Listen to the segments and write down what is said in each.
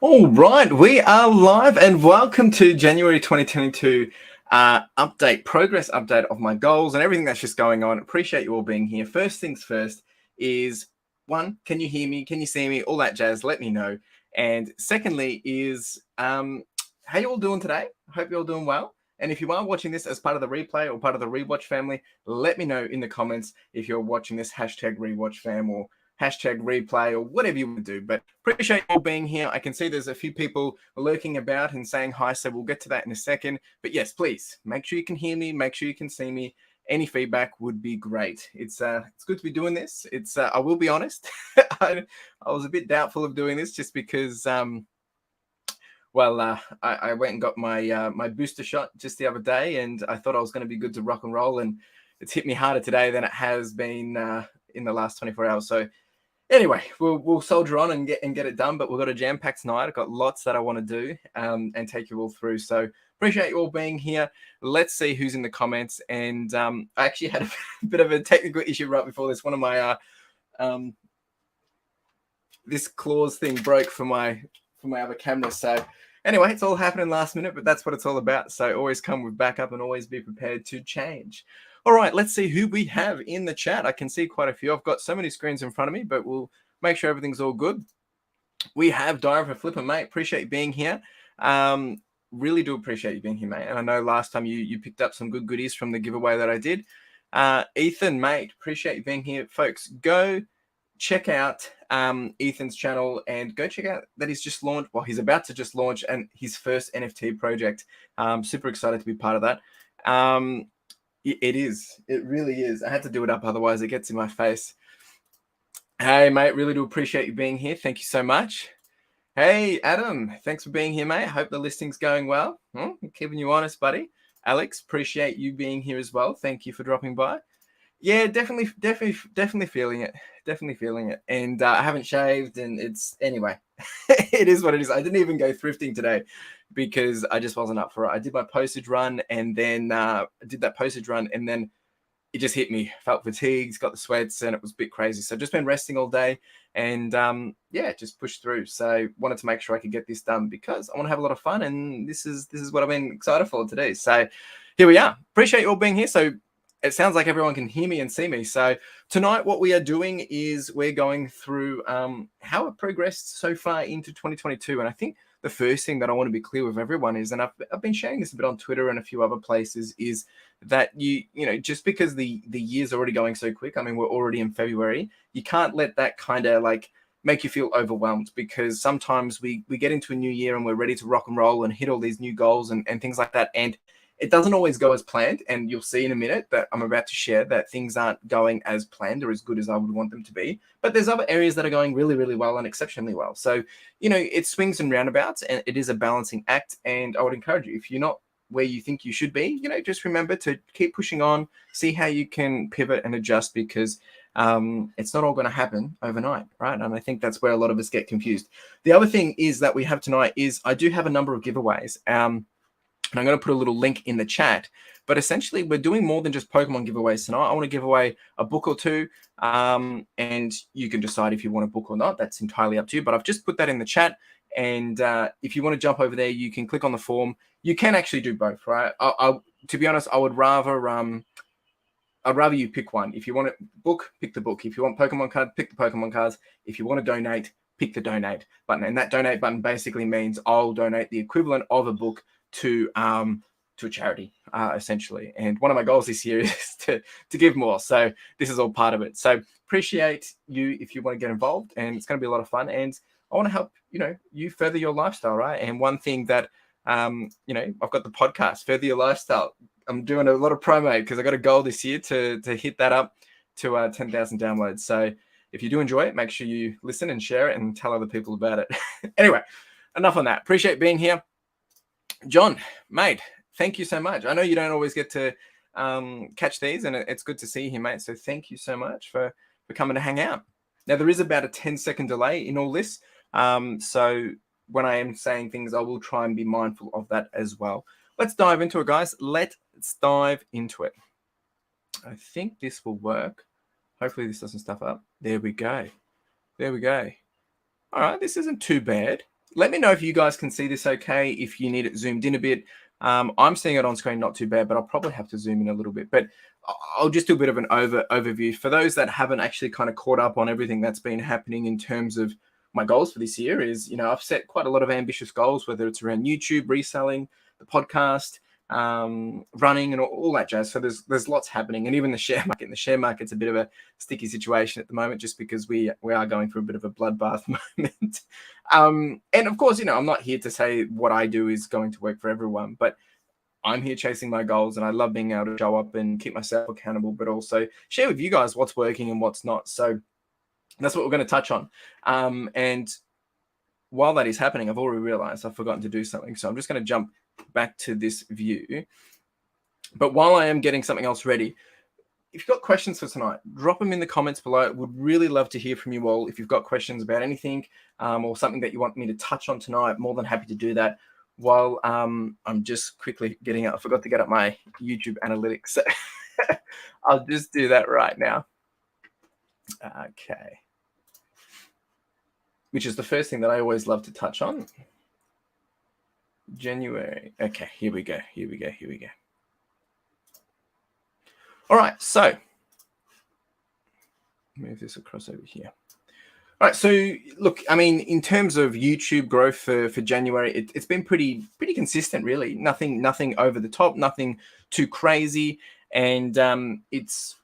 All right, we are live and welcome to January 2022 progress update of my goals and everything that's just going on. Appreciate you all being here. First things first is one, can you hear me? Can you see me? All that jazz, let me know. And secondly is how you all doing today? I hope you're all doing well. And if you are watching this as part of the replay or part of the rewatch family, let me know in the comments if you're watching this #rewatch fam or #replay or whatever you want to do. But appreciate you all being here. I can see there's a few people lurking about and saying hi, so we'll get to that in a second. But yes, please make sure you can hear me, make sure you can see me. Any feedback would be great. It's good to be doing this. It's I will be honest, I was a bit doubtful of doing this just because I went and got my booster shot just the other day, and I thought I was going to be good to rock and roll, and it's hit me harder today than it has been in the last 24 hours. So anyway, we'll soldier on and get it done, but we've got a jam-packed night. I've got lots that I want to do and take you all through. So appreciate you all being here. Let's see who's in the comments. And I actually had a bit of a technical issue right before this. One of my this clause thing broke for my other camera. So anyway, it's all happening last minute, but that's what it's all about. So always come with backup and always be prepared to change. All right, let's see who we have in the chat. I can see quite a few. I've got so many screens in front of me, but we'll make sure everything's all good. We have Diver Flipper, mate. Appreciate you being here. Really do appreciate you being here, mate. And I know last time you picked up some good goodies from the giveaway that I did. Ethan, mate, appreciate you being here. Folks, go check out Ethan's channel and go check out that he's just launched. Well, he's about to just launch and his first NFT project. Super excited to be part of that. It is. It really is. I had to do it up, otherwise it gets in my face. Hey, mate, really do appreciate you being here. Thank you so much. Hey, Adam, thanks for being here, mate. Hope the listing's going well. Keeping you honest, buddy. Alex, appreciate you being here as well. Thank you for dropping by. Yeah, definitely feeling it. Definitely feeling it. And I haven't shaved, and it's anyway. It is what it is. I didn't even go thrifting today because I just wasn't up for it. I did my postage run, and then and then it just hit me. Felt fatigued, got the sweats, and it was a bit crazy. So just been resting all day, and just pushed through. So wanted to make sure I could get this done because I want to have a lot of fun, and this is what I've been excited for today. So here we are. Appreciate you all being here. So it sounds like everyone can hear me and see me. So tonight what we are doing is we're going through how it progressed so far into 2022. And I think the first thing that I want to be clear with everyone is, and I've been sharing this a bit on Twitter and a few other places, is that you know, just because the year's already going so quick, I mean, we're already in February, you can't let that kind of like make you feel overwhelmed, because sometimes we get into a new year and we're ready to rock and roll and hit all these new goals and things like that. And it doesn't always go as planned, and you'll see in a minute that I'm about to share that things aren't going as planned or as good as I would want them to be. But there's other areas that are going really, really well and exceptionally well. So, you know, it swings and roundabouts, and it is a balancing act. And I would encourage you, if you're not where you think you should be, you know, just remember to keep pushing on, see how you can pivot and adjust, because it's not all going to happen overnight, right? And I think that's where a lot of us get confused. The other thing is that we have tonight is I do have a number of giveaways. And I'm going to put a little link in the chat. But essentially, we're doing more than just Pokemon giveaways tonight. I want to give away a book or two, and you can decide if you want a book or not. That's entirely up to you. But I've just put that in the chat. And if you want to jump over there, you can click on the form. You can actually do both, right? To be honest, I would rather I'd rather you pick one. If you want a book, pick the book. If you want Pokemon cards, pick the Pokemon cards. If you want to donate, pick the donate button. And that donate button basically means I'll donate the equivalent of a book to a charity, essentially. And one of my goals this year is to give more. So this is all part of it. So appreciate you if you want to get involved, and it's going to be a lot of fun. And I want to help, you know, you further your lifestyle, right? And one thing that, you know, I've got the podcast, Further Your Lifestyle. I'm doing a lot of promo because I got a goal this year to hit that up to 10,000 downloads. So if you do enjoy it, make sure you listen and share it and tell other people about it. Anyway, enough on that. Appreciate being here. John, mate, thank you so much. I know you don't always get to catch these, and it's good to see you, mate. So thank you so much for coming to hang out. Now, there is about a 10-second delay in all this. So when I am saying things, I will try and be mindful of that as well. Let's dive into it, guys. Let's dive into it. I think this will work. Hopefully this doesn't stuff up. There we go. There we go. All right, this isn't too bad. Let me know if you guys can see this okay, if you need it zoomed in a bit. I'm seeing it on screen, not too bad, but I'll probably have to zoom in a little bit. But I'll just do a bit of an overview. For those that haven't actually kind of caught up on everything that's been happening in terms of my goals for this year is, I've set quite a lot of ambitious goals, whether it's around YouTube, reselling, the podcast, running, and all that jazz. So there's lots happening, and even the share market. The share market's a bit of a sticky situation at the moment, just because we are going through a bit of a bloodbath moment. And of course, I'm not here to say what I do is going to work for everyone, but I'm here chasing my goals, and I love being able to show up and keep myself accountable, but also share with you guys what's working and what's not. So that's what we're going to touch on. And while that is happening, I've already realized I've forgotten to do something. So I'm just going to jump back to this view. But while I am getting something else ready, if you've got questions for tonight, drop them in the comments below. Would really love to hear from you all. If you've got questions about anything or something that you want me to touch on tonight, more than happy to do that. While I'm just quickly getting up, I forgot to get up my YouTube analytics. So I'll just do that right now. Okay. Which is the first thing that I always love to touch on. January. Okay, here we go. All right, so move this across over here. All right, so look, I mean, in terms of YouTube growth for January, it's been pretty consistent, really. Nothing over the top, nothing too crazy, and it's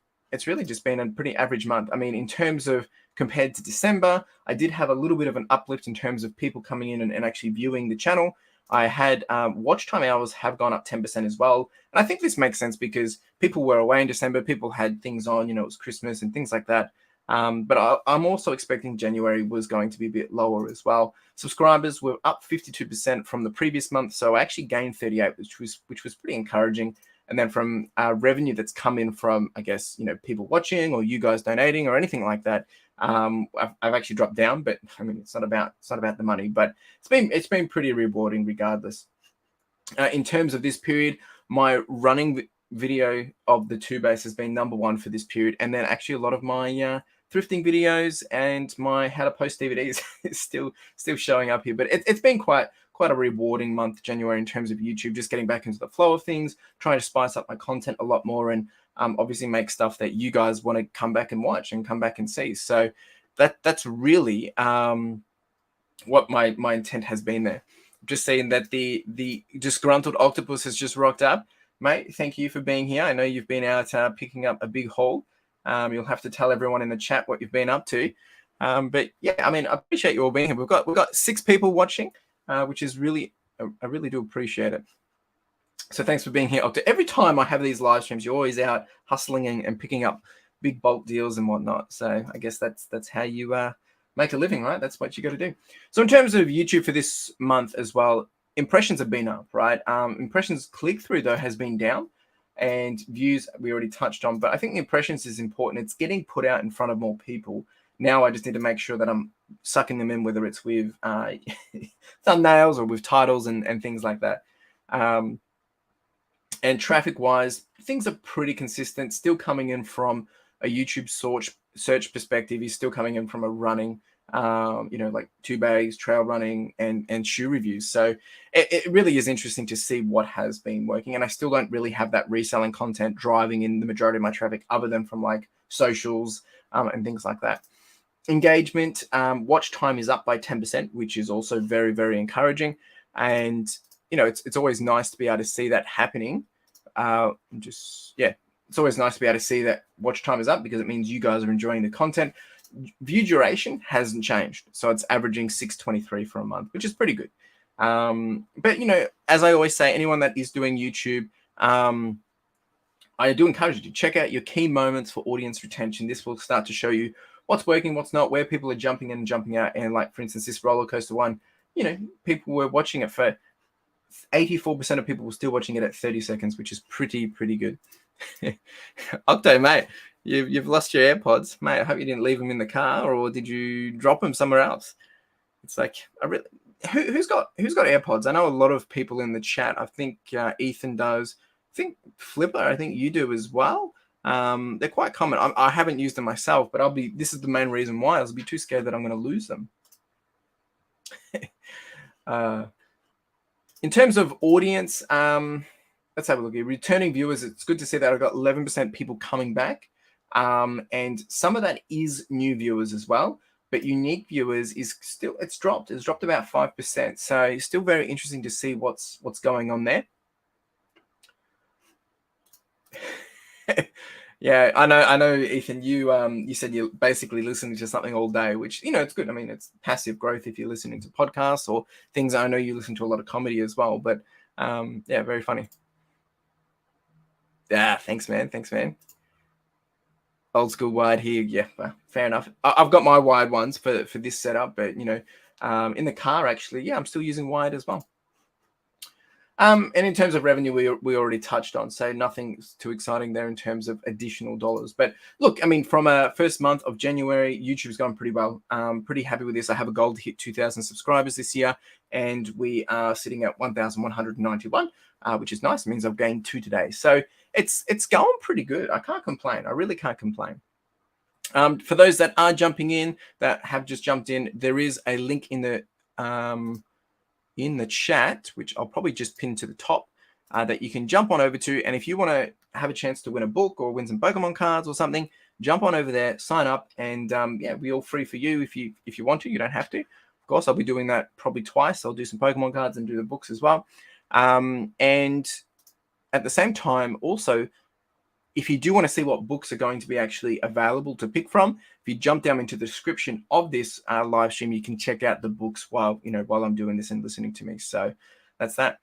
really just been a pretty average month. I mean, in terms of compared to December, I did have a little bit of an uplift in terms of people coming in and actually viewing the channel. I had watch time hours have gone up 10% as well. And I think this makes sense because people were away in December. People had things on, it was Christmas and things like that. But I'm also expecting January was going to be a bit lower as well. Subscribers were up 52% from the previous month. So I actually gained 38, which was pretty encouraging. And then from revenue that's come in from, I guess, people watching or you guys donating or anything like that, I've actually dropped down. But I mean, it's not about the money, but it's been pretty rewarding regardless. In terms of this period, my running video of the two base has been #1 for this period, and then actually a lot of my thrifting videos and my how to post DVDs is still showing up here. But it's been quite a rewarding month, January, in terms of YouTube, just getting back into the flow of things, trying to spice up my content a lot more, and obviously make stuff that you guys want to come back and watch and come back and see. So that's really what my intent has been there. Just saying that the disgruntled octopus has just rocked up. Mate, thank you for being here. I know you've been out picking up a big haul. You'll have to tell everyone in the chat what you've been up to. But yeah, I mean, I appreciate you all being here. We've got 6 people watching, which is really, I really do appreciate it. So thanks for being here, Octo. Every time I have these live streams, you're always out hustling and picking up big bulk deals and whatnot. So I guess that's how you make a living, right? That's what you got to do. So in terms of YouTube for this month as well, impressions have been up, right? Impressions click-through, though, has been down. And views we already touched on. But I think the impressions is important. It's getting put out in front of more people. Now I just need to make sure that I'm sucking them in, whether it's with thumbnails or with titles and things like that. And traffic-wise, things are pretty consistent. Still coming in from a YouTube search perspective. Is still coming in from a running, like 2 bags, trail running, and shoe reviews. So it really is interesting to see what has been working. And I still don't really have that reselling content driving in the majority of my traffic, other than from like socials and things like that. Engagement, watch time is up by 10%, which is also very, very encouraging. And it's always nice to be able to see that happening. It's always nice to be able to see that watch time is up, because it means you guys are enjoying the content. View duration hasn't changed, so it's averaging 623 for a month, which is pretty good. But as I always say, anyone that is doing YouTube, I do encourage you to check out your key moments for audience retention. This will start to show you what's working, what's not, where people are jumping in and jumping out. And like, for instance, this roller coaster one, people were watching it for 84% of people were still watching it at 30 seconds, which is pretty good. Octo, mate, you've lost your AirPods, mate. I hope you didn't leave them in the car, or did you drop them somewhere else? It's like, who's got AirPods? I know a lot of people in the chat. I think Ethan does. I think Flipper, I think you do as well. They're quite common. I haven't used them myself, but this is the main reason why. I'll be too scared that I'm going to lose them. In terms of audience, let's have a look here. Returning viewers, it's good to see that I've got 11% people coming back. And some of that is new viewers as well. But unique viewers is still, it's dropped about 5%. So still very interesting to see what's going on there. Yeah, I know, Ethan. You said you're basically listening to something all day, which it's good. I mean, it's passive growth if you're listening to podcasts or things. I know you listen to a lot of comedy as well, but yeah, very funny. Yeah, thanks, man. Old school wide here. Yeah, well, fair enough. I've got my wide ones for this setup, but in the car actually, yeah, I'm still using wide as well. And in terms of revenue, we already touched on, so nothing too exciting there in terms of additional dollars. But look, I mean, from a first month of January, YouTube's gone pretty well. Pretty happy with this. I have a goal to hit 2,000 subscribers this year, and we are sitting at 1,191, which is nice. It means I've gained 2 today. So it's going pretty good. I can't complain. I really can't complain. For those that are jumping in, that have just jumped in, there is a link in the chat, which I'll probably just pin to the top, that you can jump on over to. And if you want to have a chance to win a book or win some Pokemon cards or something, jump on over there, sign up, and yeah, be all free for you if you want to. You don't have to. Of course, I'll be doing that probably twice. I'll do some Pokemon cards and do the books as well. And at the same time, also, if you do want to see what books are going to be actually available to pick from, if you jump down into the description of this live stream, you can check out the books while I'm doing this and listening to me. So that's that.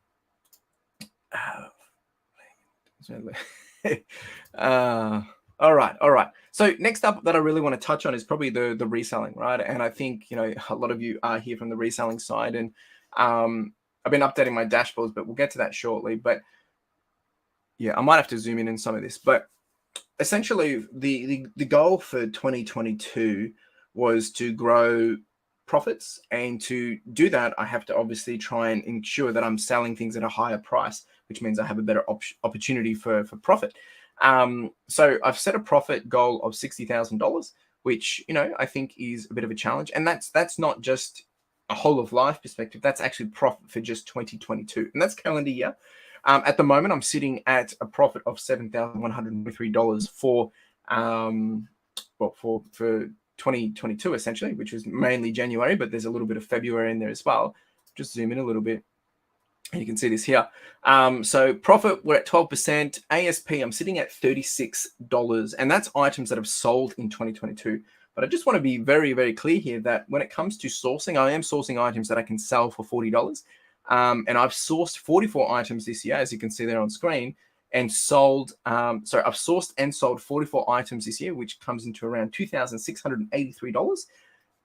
All right. So next up that I really want to touch on is probably the reselling, right? And I think a lot of you are here from the reselling side, and I've been updating my dashboards, but we'll get to that shortly. But yeah, I might have to zoom in some of this, but essentially the goal for 2022 was to grow profits, and to do that, I have to obviously try and ensure that I'm selling things at a higher price, which means I have a better opportunity for profit. So I've set a profit goal of $60,000, which I think is a bit of a challenge, and that's not just a whole of life perspective. That's actually profit for just 2022, and that's calendar year. At the moment, I'm sitting at a profit of $7,103 for 2022, essentially, which was mainly January, but there's a little bit of February in there as well. Just zoom in a little bit, and you can see this here. So profit, we're at 12%. ASP, I'm sitting at $36, and that's items that have sold in 2022. But I just want to be very, very clear here that when it comes to sourcing, I am sourcing items that I can sell for $40. And I've sourced 44 items this year, as you can see there on screen, and sold. I've sourced and sold 44 items this year, which comes into around $2,683.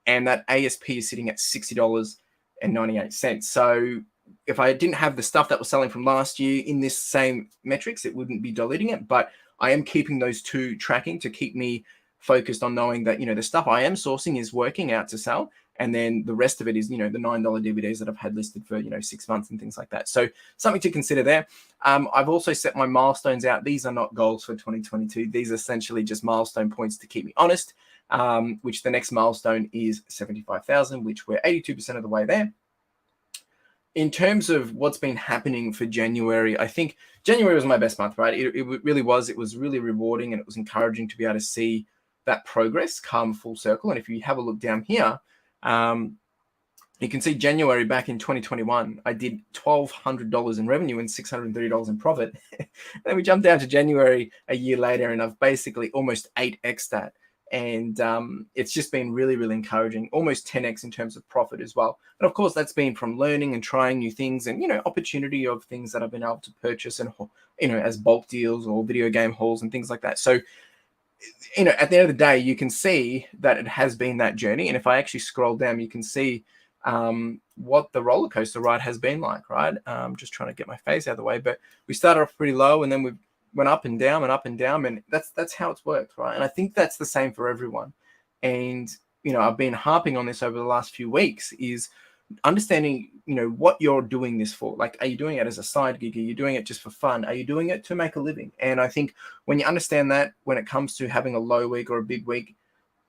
And that ASP is sitting at $60.98. So if I didn't have the stuff that was selling from last year in this same metrics, it wouldn't be deleting it. But I am keeping those two tracking to keep me focused on knowing that, the stuff I am sourcing is working out to sell. And then the rest of it is, the $9 DVDs that I've had listed for, 6 months and things like that. So something to consider there. I've also set my milestones out. These are not goals for 2022. These are essentially just milestone points to keep me honest, which the next milestone is 75,000, which we're 82% of the way there. In terms of what's been happening for January, I think January was my best month, right? It really was. It was really rewarding, and it was encouraging to be able to see that progress come full circle. And if you have a look down here, you can see January back in 2021, I did $1,200 in revenue and $630 in profit. Then we jumped down to January a year later, and I've basically almost 8x that. And it's just been really, really encouraging, almost 10x in terms of profit as well. And of course, that's been from learning and trying new things, and opportunity of things that I've been able to purchase, and as bulk deals or video game hauls and things like that. So at the end of the day, you can see that it has been that journey. And if I actually scroll down, you can see what the roller coaster ride has been like, right? Just trying to get my face out of the way, but we started off pretty low, and then we went up and down and up and down, and that's how it's worked, right? And I think that's the same for everyone. And I've been harping on this over the last few weeks, is understanding what you're doing this for. Like, are you doing it as a side gig? Are you doing it just for fun? Are you doing it to make a living? And I think when you understand that, when it comes to having a low week or a big week,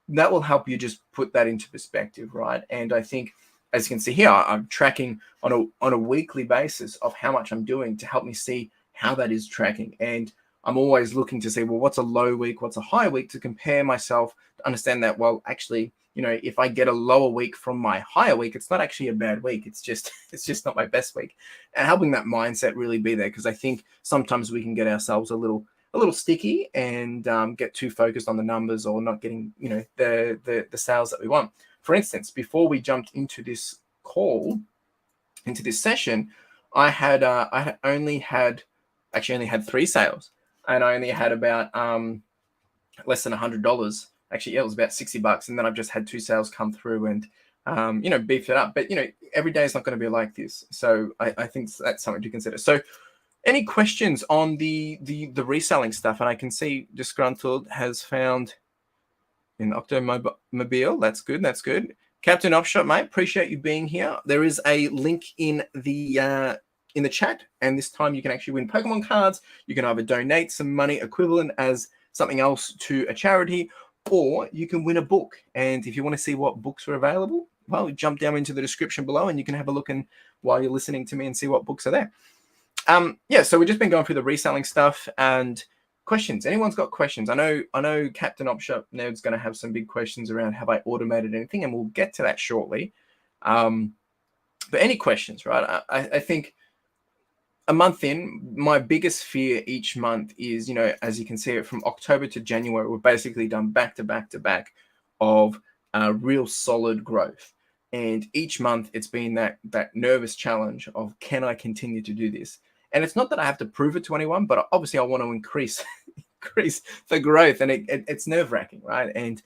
that will help you just put that into perspective, right? And I think as you can see here, I'm tracking on a weekly basis of how much I'm doing to help me see how that is tracking. And I'm always looking to see, well, what's a low week, what's a high week, to compare myself, to understand that, well, actually, if I get a lower week from my higher week, it's not actually a bad week. It's just not my best week. And helping that mindset really be there, because I think sometimes we can get ourselves a little sticky and get too focused on the numbers, or not getting the sales that we want. For instance, before we jumped into this call, into this session, I only had 3 sales, and I only had about less than $100. Actually, yeah, it was about $60, and then I've just had 2 sales come through and beefed it up. But every day is not going to be like this, so I think that's something to consider. So, any questions on the reselling stuff? And I can see Disgruntled has found in Octomobile. That's good. That's good. Captain Offshot, mate, appreciate you being here. There is a link in the chat, and this time you can actually win Pokemon cards. You can either donate some money equivalent as something else to a charity, or you can win a book. And if you want to see what books are available, well, jump down into the description below, and you can have a look while you're listening to me and see what books are there. So we've just been going through the reselling stuff and questions. Anyone's got questions? I know Captain Opshop Nerd's going to have some big questions around, have I automated anything? And we'll get to that shortly. But any questions, right? I think a month in, my biggest fear each month is, as you can see it, from October to January, we've basically done back to back to back of real solid growth. And each month it's been that nervous challenge of, can I continue to do this? And it's not that I have to prove it to anyone, but obviously I want to increase the growth, and it's nerve-wracking, right? And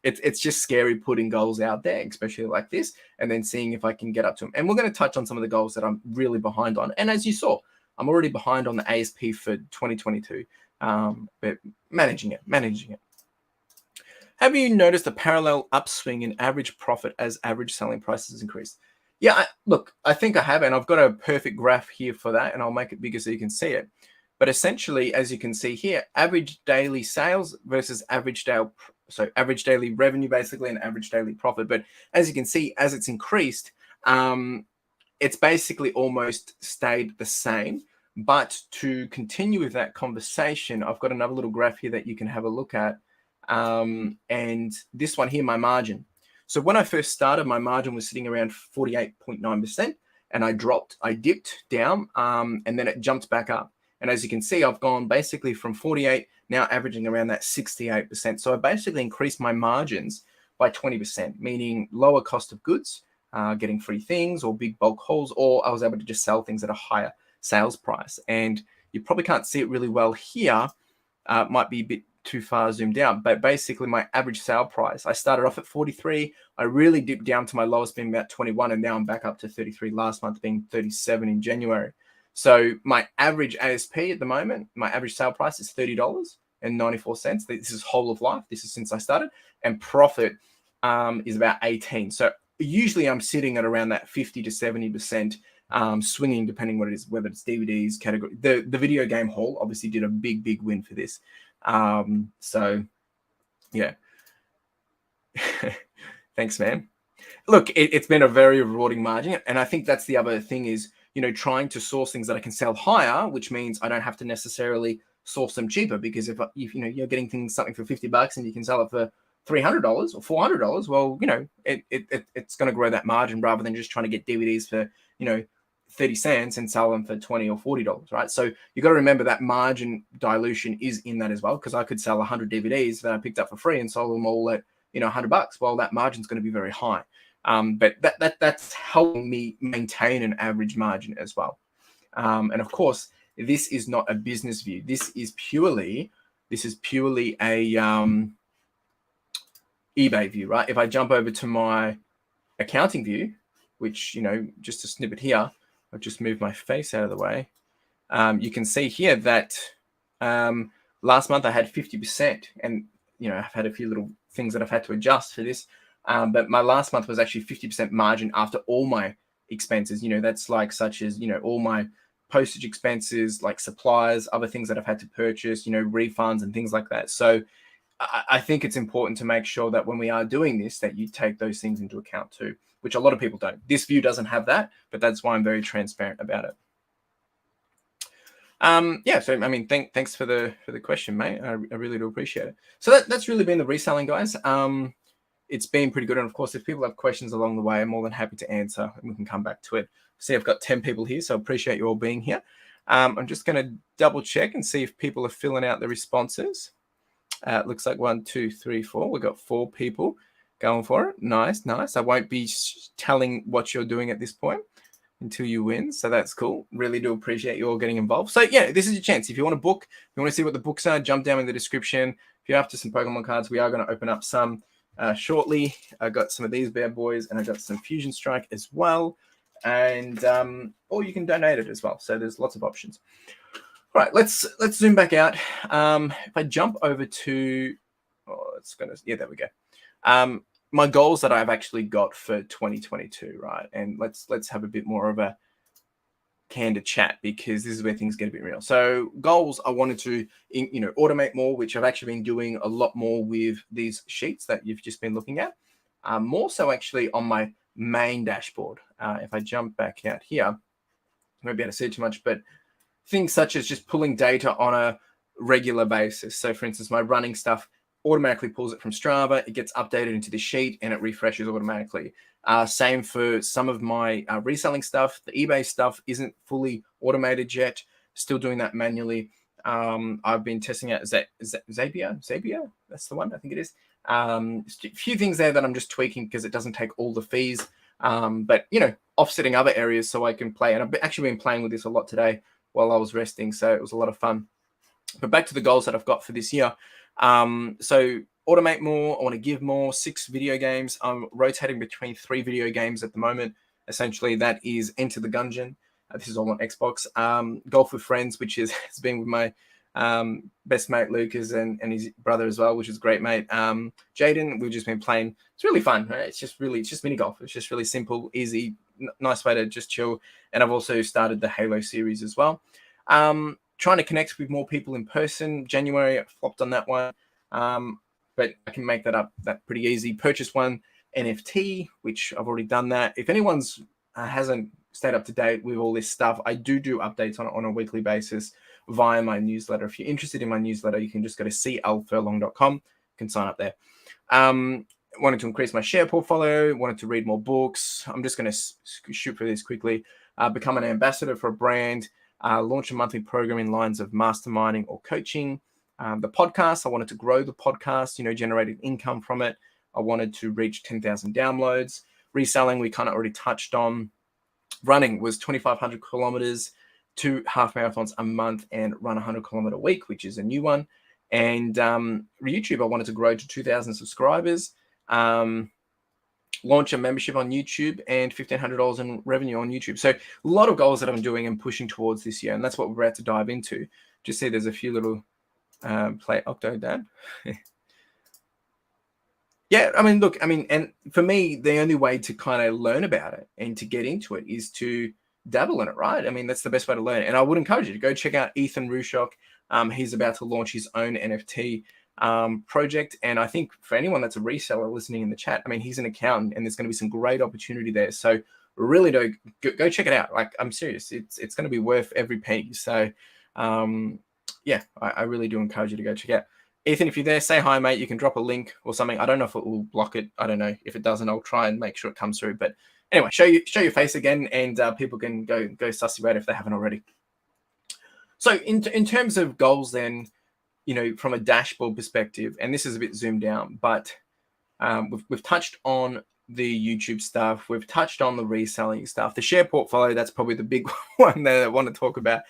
it's just scary putting goals out there, especially like this, and then seeing if I can get up to them. And we're going to touch on some of the goals that I'm really behind on. And as you saw, I'm already behind on the ASP for 2022, but managing it. Have you noticed a parallel upswing in average profit as average selling prices increase? Yeah, I think I have, and I've got a perfect graph here for that, and I'll make it bigger so you can see it. But essentially, as you can see here, average daily sales versus average daily revenue, basically, and average daily profit. But as you can see, as it's increased, it's basically almost stayed the same. But to continue with that conversation, I've got another little graph here that you can have a look at. And this one here, my margin. So when I first started, my margin was sitting around 48.9%, and I dipped down, and then it jumped back up. And as you can see, I've gone basically from 48, now averaging around that 68%. So I basically increased my margins by 20%, meaning lower cost of goods, getting free things or big bulk hauls, or I was able to just sell things at a higher sales price. And you probably can't see it really well here. Might be a bit too far zoomed out, but basically my average sale price, I started off at 43. I really dipped down to my lowest being about 21, and now I'm back up to 33 last month, being 37 in January. So my average ASP at the moment, my average sale price is $30.94. This is whole of life. This is since I started, and profit is about 18. So usually I'm sitting at around that 50 to 70%, swinging depending what it is, whether it's DVDs, category. The video game haul obviously did a big win for this. So yeah. Thanks, man. Look, it's been a very rewarding margin. And I think that's the other thing is, trying to source things that I can sell higher, which means I don't have to necessarily source them cheaper, because if you're getting something for $50 and you can sell it for $300 or $400, well, it's going to grow that margin rather than just trying to get DVDs for, 30 cents and sell them for $20 or $40, right? So you got to remember that margin dilution is in that as well, because I could sell 100 DVDs that I picked up for free and sold them all at $100. Well, that margin is going to be very high. But that's helping me maintain an average margin as well. And of course, this is not a business view. This is purely a eBay view, right? If I jump over to my accounting view, which, just a snippet here, I'll just move my face out of the way. You can see here that last month I had 50%, and I've had a few little things that I've had to adjust for this. But my last month was actually 50% margin after all my expenses. That's like such as all my postage expenses, like supplies, other things that I've had to purchase, refunds and things like that. So I think it's important to make sure that when we are doing this, that you take those things into account too, which a lot of people don't. This view doesn't have that, but that's why I'm very transparent about it. Yeah, so I mean, thanks for the question, mate. I really do appreciate it. So that's really been the reselling, guys. It's been pretty good, and of course, if people have questions along the way, I'm more than happy to answer, and we can come back to it. See, I've got 10 people here, so I appreciate you all being here. I'm just going to double check and see if people are filling out the responses. It looks like 1, 2, 3, 4. We've got 4 people going for it. Nice. I won't be telling what you're doing at this point until you win, so that's cool. Really do appreciate you all getting involved. So yeah, this is your chance. If you want a book, if you want to see what the books are, jump down in the description. If you're after some Pokemon cards, we are going to open up some shortly. I got some of these bad boys, and I got some Fusion Strike as well, and or you can donate it as well. So there's lots of options. All right, let's zoom back out. If I jump over to, there we go. My goals that I've actually got for 2022, right? And let's have a bit more of a candid chat, because this is where things get a bit real. So goals, I wanted to, automate more, which I've actually been doing a lot more with these sheets that you've just been looking at. More so actually on my main dashboard. If I jump back out here, I won't be able to see too much, but things such as just pulling data on a regular basis. So for instance, my running stuff automatically pulls it from Strava, it gets updated into the sheet, and it refreshes automatically. Same for some of my reselling stuff. The eBay stuff isn't fully automated yet, still doing that manually. I've been testing out Zapier, that's the one, I think it is. A few things there that I'm just tweaking because it doesn't take all the fees, but offsetting other areas so I can play. And I've actually been playing with this a lot today while I was resting, so it was a lot of fun. But back to the goals that I've got for this year. So automate more, I want to give more, 6 video games. I'm rotating between 3 video games at the moment. Essentially, that is Enter the Gungeon. This is all on Xbox. Golf with Friends, which has been with my best mate Lucas and his brother as well, which is great, mate. Jaden, we've just been playing. It's really fun, right? It's just mini golf. It's just really simple, easy, nice way to just chill. And I've also started the Halo series as well. Trying to connect with more people in person. January, I flopped on that one, but I can make that pretty easy. Purchase one NFT, which I've already done that. If anyone's hasn't stayed up to date with all this stuff, I do updates on a weekly basis via my newsletter. If you're interested in my newsletter, you can just go to clfurlong.com. You can sign up there. Wanted to increase my share portfolio, wanted to read more books. I'm just going to shoot for this quickly. Become an ambassador for a brand. Launch a monthly program in lines of masterminding or coaching. The podcast, I wanted to grow the podcast, generating income from it. I wanted to reach 10,000 downloads. Reselling, we kind of already touched on. Running was 2,500 kilometers, 2 half marathons a month, and run 100-kilometer week, which is a new one. And YouTube, I wanted to grow to 2,000 subscribers. Launch a membership on YouTube, and $1,500 in revenue on YouTube. So a lot of goals that I'm doing and pushing towards this year, and that's what we're about to dive into. Just see there's a few little play Octo Dad. Yeah, and for me, the only way to kind of learn about it and to get into it is to dabble in it, right? I mean, that's the best way to learn it. And I would encourage you to go check out Ethan Rushok. He's about to launch his own NFT project. And I think for anyone that's a reseller listening in the chat, I mean, he's an accountant, and there's going to be some great opportunity there. So really do go check it out. Like, I'm serious. It's going to be worth every penny. So yeah, I really do encourage you to go check it out. Ethan, if you're there, say hi, mate. You can drop a link or something. I don't know if it will block it. I don't know. If it doesn't, I'll try and make sure it comes through. But anyway, show your face again, and people can go suss you out if they haven't already. So in terms of goals, then, from a dashboard perspective, and this is a bit zoomed down, but we've touched on the YouTube stuff. We've touched on the reselling stuff. The share portfolio, that's probably the big one that I want to talk about.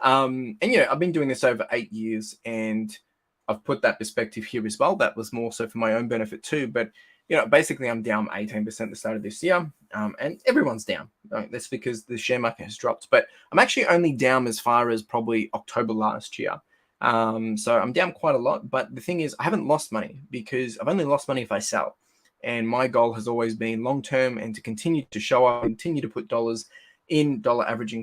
And I've been doing this over 8 years, and I've put that perspective here as well. That was more so for my own benefit too. But, basically I'm down 18% at the start of this year. And everyone's down. That's because the share market has dropped. But I'm actually only down as far as probably October last year. So I'm down quite a lot. But the thing is, I haven't lost money, because I've only lost money if I sell. And my goal has always been long-term, and to continue to show up, continue to put dollars in dollar average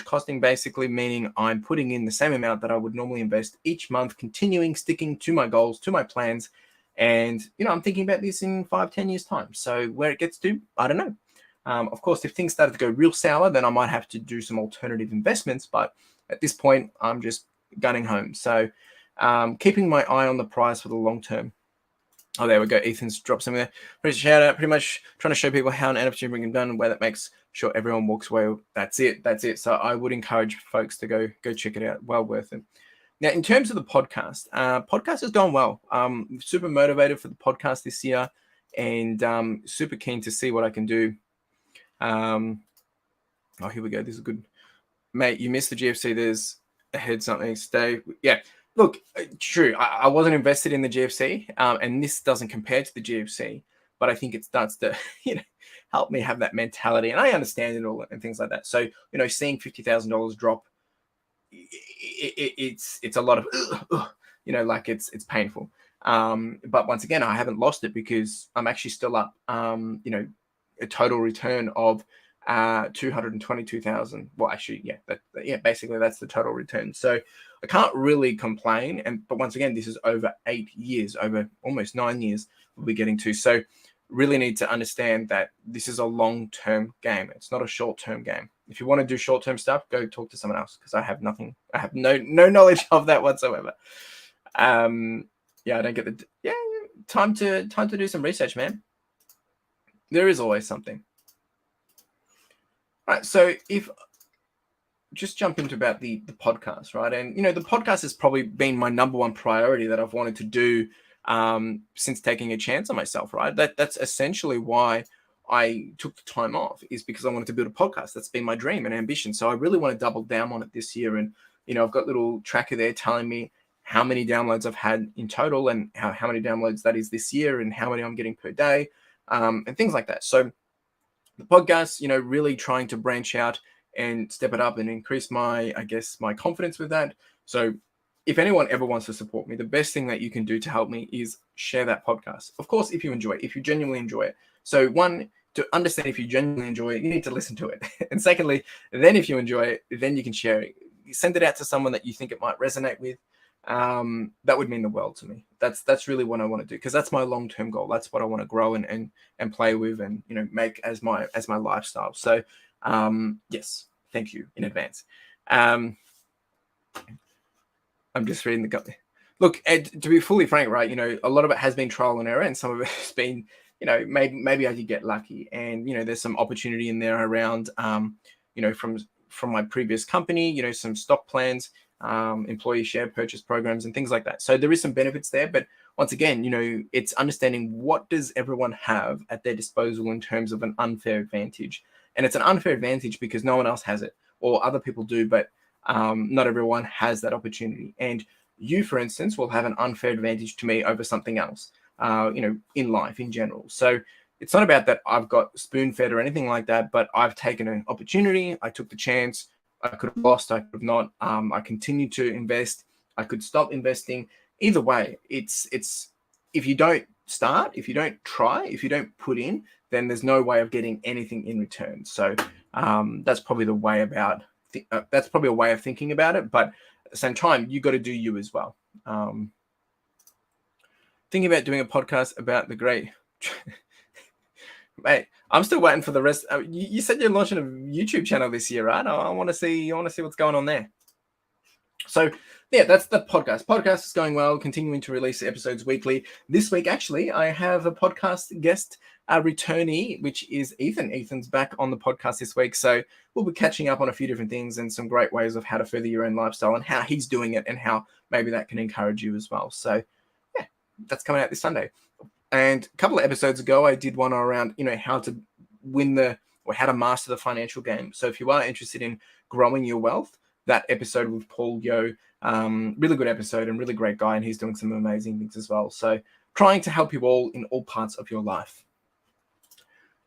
costing, basically meaning I'm putting in the same amount that I would normally invest each month, sticking to my goals, to my plans, And, I'm thinking about this in 5-10 years time. So where it gets to, I don't know. Of course, if things started to go real sour, then I might have to do some alternative investments. But at this point, I'm just gunning home. So keeping my eye on the prize for the long term. Oh, there we go. Ethan's dropped something there. Pretty shout out. Pretty much trying to show people how an NFT bring them done and where that makes sure everyone walks away. That's it. So I would encourage folks to go check it out. Well worth it. Now, in terms of the podcast, podcast has gone well. Super motivated for the podcast this year, and super keen to see what I can do. Oh, here we go. This is good. Mate, you missed the GFC. There's ahead something. Stay. Yeah. Look, true. I wasn't invested in the GFC, and this doesn't compare to the GFC, but I think it starts to, help me have that mentality, and I understand it all and things like that. So, seeing $50,000 drop, it's a lot of, like it's painful. But once again, I haven't lost it because I'm actually still up. A total return of 222,000. Well, actually, basically that's the total return. So I can't really complain. But once again, this is over 8 years, over almost 9 years we'll be getting to. So really need to understand that this is a long-term game. It's not a short-term game. If you want to do short-term stuff, go talk to someone else because I have nothing. I have no knowledge of that whatsoever. I don't get the time to do some research, man. There is always something. All right, so if just jump into about the podcast, right? And the podcast has probably been my number one priority that I've wanted to do since taking a chance on myself, right? That's essentially why I took the time off, is because I wanted to build a podcast. That's been my dream and ambition. So I really want to double down on it this year. And I've got a little tracker there telling me how many downloads I've had in total and how many downloads that is this year and how many I'm getting per day, and things like that. So the podcast, really trying to branch out and step it up and increase my confidence with that. So if anyone ever wants to support me, the best thing that you can do to help me is share that podcast. Of course, if you enjoy it, if you genuinely enjoy it. So one, to understand if you genuinely enjoy it, you need to listen to it. And secondly, then if you enjoy it, then you can share it. Send it out to someone that you think it might resonate with. That would mean the world to me. That's really what I want to do, because that's my long-term goal. That's what I want to grow and play with and make as my lifestyle. So yes, thank you in advance. I'm just reading the look, Ed, to be fully frank, right, a lot of it has been trial and error, and some of it has been, maybe I did get lucky, and there's some opportunity in there around from my previous company, some stock plans, employee share purchase programs and things like that. So there is some benefits there, but once again, it's understanding what does everyone have at their disposal in terms of an unfair advantage. And it's an unfair advantage because no one else has it, or other people do, but not everyone has that opportunity. And you, for instance, will have an unfair advantage to me over something else, in life in general. So it's not about that I've got spoon-fed or anything like that, but I've taken an opportunity. I took the chance. I could have lost. I could have not. I continued to invest. I could stop investing. Either way, it's if you don't start, if you don't try, if you don't put in, then there's no way of getting anything in return. So that's probably the way about. That's probably a way of thinking about it. But at the same time, you got to do you as well. Thinking about doing a podcast about the great. Mate, I'm still waiting for the rest. You said you're launching a YouTube channel this year, right? I want to see what's going on there. So yeah, that's the podcast. Podcast is going well, continuing to release episodes weekly. This week, actually, I have a podcast guest returnee, which is Ethan. Ethan's back on the podcast this week. So we'll be catching up on a few different things and some great ways of how to further your own lifestyle and how he's doing it and how maybe that can encourage you as well. So yeah, that's coming out this Sunday. And a couple of episodes ago, I did one around, how to how to master the financial game. So if you are interested in growing your wealth, that episode with Paul Yo, really good episode and really great guy. And he's doing some amazing things as well. So trying to help you all in all parts of your life.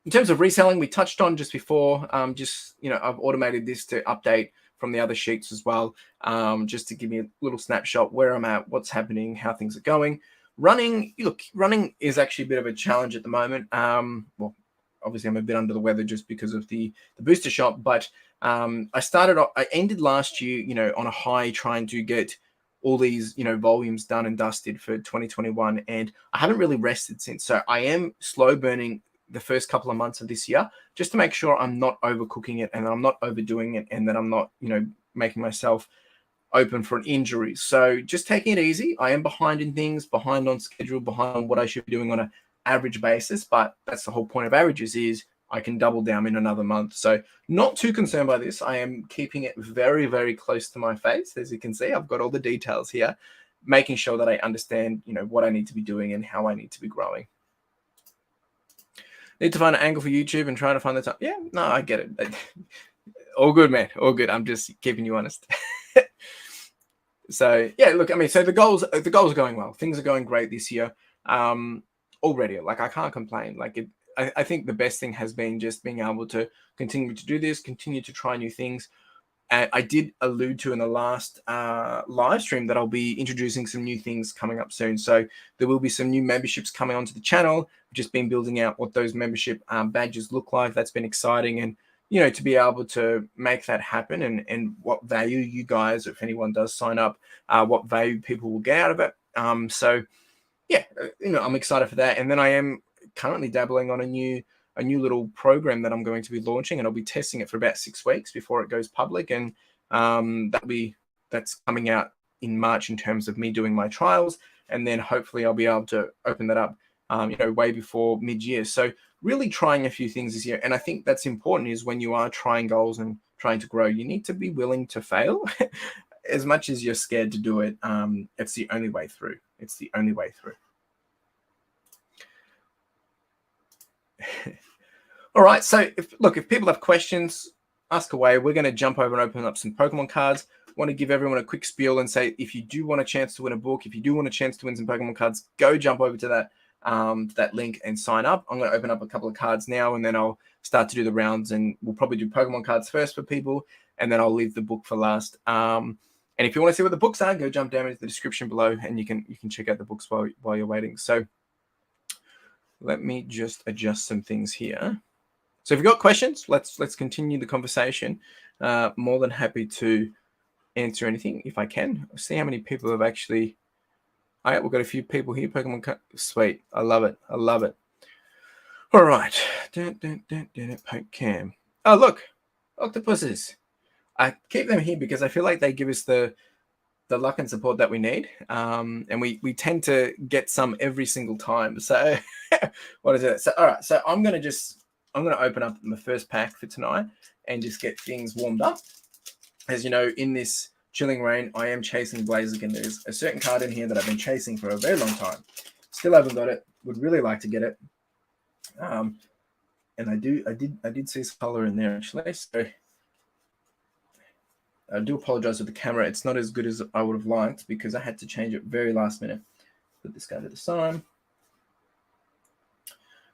In terms of reselling, we touched on just before, I've automated this to update from the other sheets as well, just to give me a little snapshot where I'm at, what's happening, how things are going. Running is actually a bit of a challenge at the moment. Well, obviously I'm a bit under the weather just because of the booster shot, but I ended last year, on a high, trying to get all these, volumes done and dusted for 2021, and I haven't really rested since. So I am slow burning the first couple of months of this year just to make sure I'm not overcooking it and I'm not overdoing it and that I'm not, making myself open for an injury. So just taking it easy. I am behind in things, behind on schedule, behind on what I should be doing on an average basis, but that's the whole point of averages is I can double down in another month. So not too concerned by this. I am keeping it very, very close to my face. As you can see, I've got all the details here, making sure that I understand, what I need to be doing and how I need to be growing. Need to find an angle for YouTube and trying to find the time. Yeah, no, I get it. All good, man. All good. I'm just keeping you honest. So yeah, look, I mean, so the goals are going well. Things are going great this year. Already, like I can't complain. Like I think the best thing has been just being able to continue to do this, continue to try new things. And I did allude to in the last live stream that I'll be introducing some new things coming up soon. So there will be some new memberships coming onto the channel. We've just been building out what those membership badges look like. That's been exciting. And, to be able to make that happen and what value you guys, if anyone does sign up, what value people will get out of it. So, yeah, I'm excited for that. And then I am currently dabbling on a new little program that I'm going to be launching, and I'll be testing it for about 6 weeks before it goes public. And that's coming out in March in terms of me doing my trials, and then hopefully I'll be able to open that up, way before mid-year. So really trying a few things this year, and I think that's important is when you are trying goals and trying to grow, you need to be willing to fail. As much as you're scared to do it, it's the only way through. It's the only way through. All right, so if people have questions, ask away. We're going to jump over and open up some Pokemon cards. Want to give everyone a quick spiel and say, if you do want a chance to win a book, if you do want a chance to win some Pokemon cards, go jump over to that link and sign up. I'm going to open up a couple of cards now, and then I'll start to do the rounds, and we'll probably do Pokemon cards first for people, and then I'll leave the book for last. And if you want to see what the books are, go jump down into the description below, and you can check out the books while you're waiting. So let me just adjust some things here. So if you've got questions, let's continue the conversation. More than happy to answer anything if I can. I'll see how many people have actually. All right, we've got a few people here. Pokemon sweet. I love it. I love it. All right. Poke cam. Oh, look. Octopuses. I keep them here because I feel like they give us the luck and support that we need. And we tend to get some every single time. So what is it? So all right. So I'm going to open up the first pack for tonight and just get things warmed up. As you know, in this chilling rain, I am chasing Blaziken. There's a certain card in here that I've been chasing for a very long time. Still haven't got it. Would really like to get it. And I did see some color in there actually. So I do apologize with the camera. It's not as good as I would have liked because I had to change it very last minute. Put this guy to the side.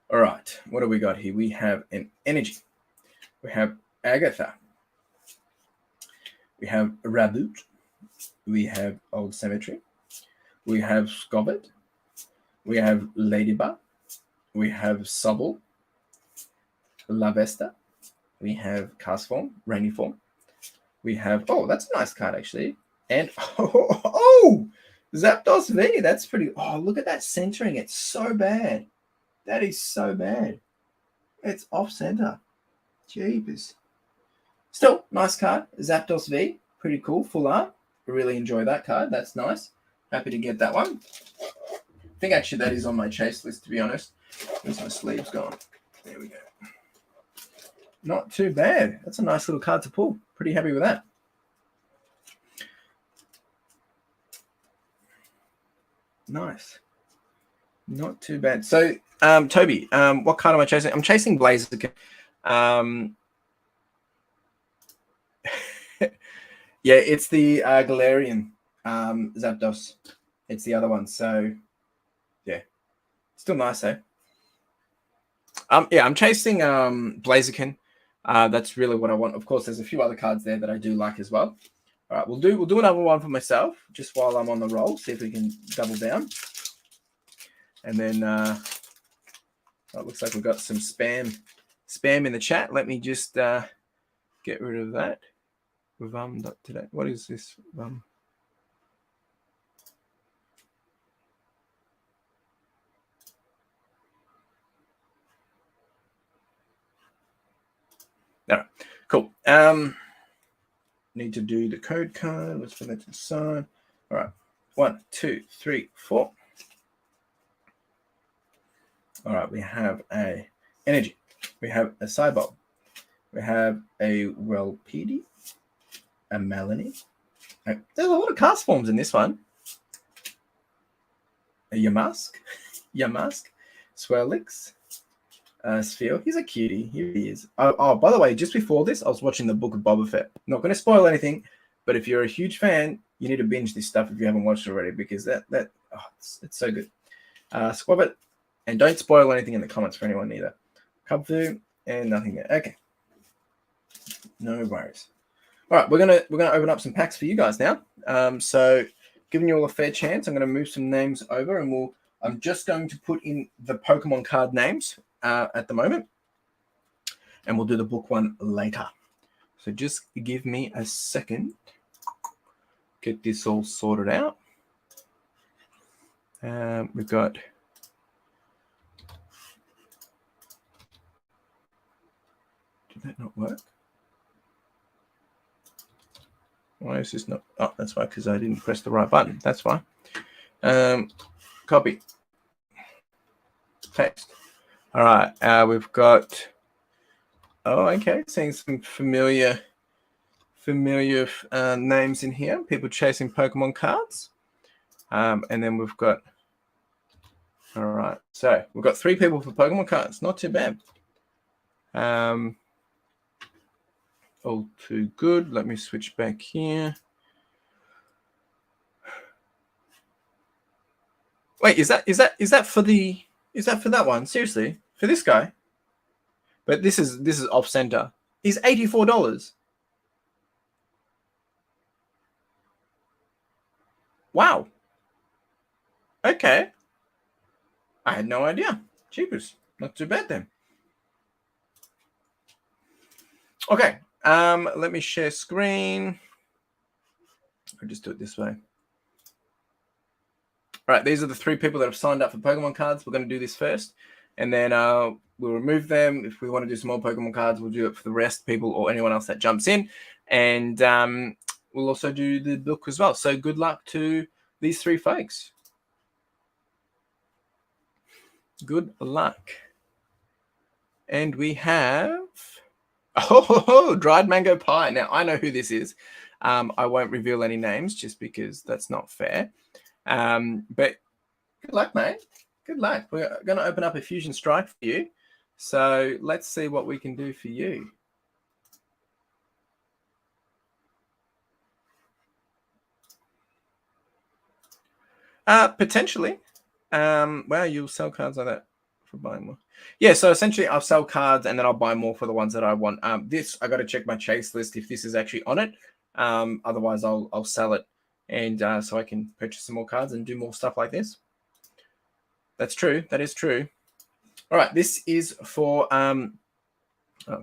All right, what do we got here? We have an energy. We have Agatha. We have Raboot. We have Old Cemetery. We have Scobbit. We have Ladybug. We have Sobble. Lavesta. We have Castform, Rainy Form. We have, that's a nice card actually. And, Zapdos V. That's pretty, look at that centering. It's so bad. That is so bad. It's off center. Jeepers. Still, nice card. Zapdos V. Pretty cool. Full art. Really enjoy that card. That's nice. Happy to get that one. I think actually that is on my chase list, to be honest. Where's my sleeves gone? There we go. Not too bad. That's a nice little card to pull. Pretty happy with that. Nice. Not too bad. So, Toby, what card am I chasing? I'm chasing Blaziken. Yeah, it's the Galarian Zapdos. It's the other one. So, yeah. Still nice, eh? Yeah, I'm chasing Blaziken. That's really what I want. Of course, there's a few other cards there that I do like as well. All right, we'll do another one for myself just while I'm on the roll. See if we can double down. And then it looks like we've got some spam in the chat. Let me just get rid of that. Today. What is this? All right, cool. Need to do the code card. Let's put that to the side. All right, 1, 2, 3, 4. All right, we have a energy. We have a Cybol. We have a Welpedi, a Melanie. There's a lot of cast forms in this one. A Yamask, Swirlix, Sphere. He's a cutie. Here he is. Oh, by the way, just before this, I was watching the Book of Boba Fett. Not going to spoil anything, but if you're a huge fan, you need to binge this stuff if you haven't watched it already, because it's so good. Squab it, and don't spoil anything in the comments for anyone either. Cubfu and nothing there. Okay, no worries. All right, we're gonna open up some packs for you guys now. So giving you all a fair chance, I'm gonna move some names over, and I'm just going to put in the Pokemon card names at the moment, and we'll do the book one later. So just give me a second. Get this all sorted out. We've got. Did that not work? Why is this not? Oh, that's why, because I didn't press the right button. That's why. Copy. Paste. All right. We've got. Oh, okay. Seeing some familiar names in here. People chasing Pokemon cards. And then we've got. All right. So we've got 3 people for Pokemon cards. Not too bad. All too good. Let me switch back here. Wait, is that for that one? Seriously? For this guy? But this is off center. He's $84. Wow. Okay. I had no idea. Cheapest. Not too bad then. Okay. Let me share screen. I'll just do it this way. All right, these are the 3 people that have signed up for Pokemon cards. We're going to do this first, and then we'll remove them. If we want to do some more Pokemon cards, we'll do it for the rest people or anyone else that jumps in, and we'll also do the book as well. So good luck to these 3 folks. Good luck. And we have dried mango pie. Now I know who this is. I won't reveal any names just because that's not fair. But good luck, mate. Good luck. We're going to open up a Fusion Strike for you. So let's see what we can do for you. Potentially. Well, you'll sell cards like that for buying more. Yeah, so essentially I'll sell cards and then I'll buy more for the ones that I want. This, I got to check my chase list if this is actually on it. Otherwise, I'll sell it. And so I can purchase some more cards and do more stuff like this. That's true. That is true. All right. This is for oh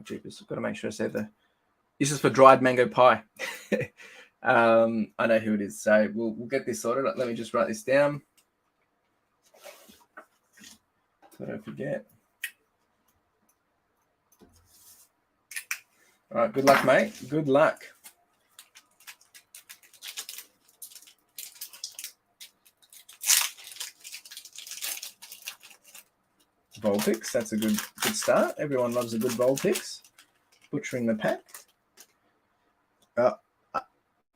jeepers, I've got to make sure I say this is for dried mango pie. I know who it is. So we'll get this sorted. Let me just write this down so I don't forget. All right. Good luck, mate. Good luck. Voltix, that's a good start. Everyone loves a good Voltix. Butchering the pack.